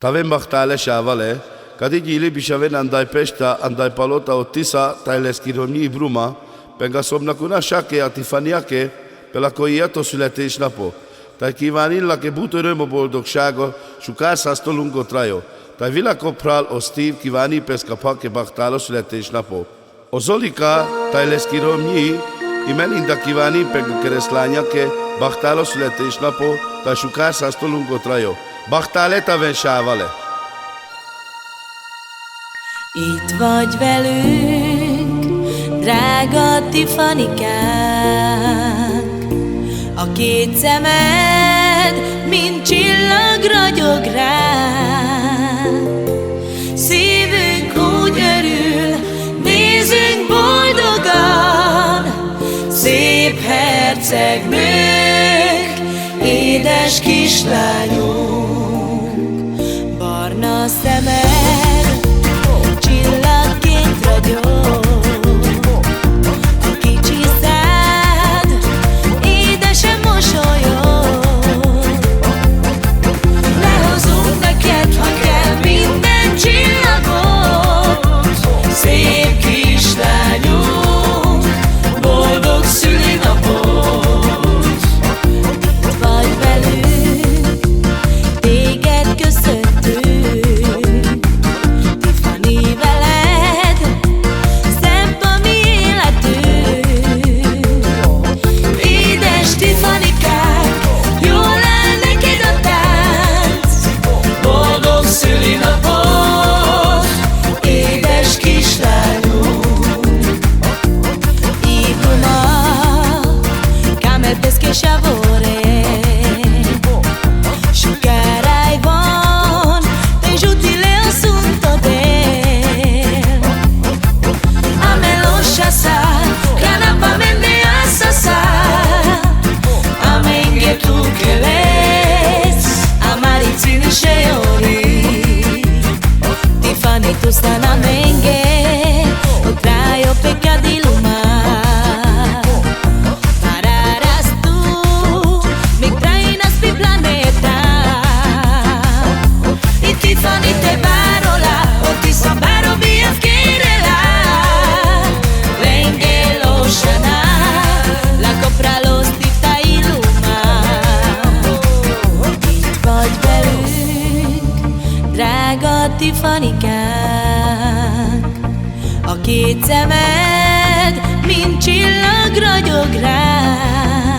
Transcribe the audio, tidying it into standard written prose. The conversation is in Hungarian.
Tave machtale shavale, kadi gili bishaven andai pesta, andai palota otisa, taileskiromnyi bruma, pengasomnakuna shake atifaniake, pelakoiato születésnapot. Tai kívánillak bútor öröm a boldogsága, sukárszáztolungot trajo. Tai vilakoprál o Steve kívánni peszkapake baktálo születésnapot. O Zolika, tai leszkiromnyi, imelinda kívánni pega keresztlányake, baktálo születésnapot, tai sukárszáztolungot trajo. Baktále taven sávale. Itt vagy velünk, drága Tifanikánk. A két szemed, mint csillag ragyog ránk. Szívünk úgy örül, nézünk boldogan. Szép hercegnők, édes kislányunk. Barna szemed, csillagként ragyog. Tu stana menge, o traio peca di lumar. Pararas tu, me trainas pi planeta. I Tiffany te barola, o ti sabaro biaf kirela. Lengelo shana, la copra los tifta ilumar. Itt vagy velünk, drága Tifanikánk. A két szemed, mint csillag ragyog ránk.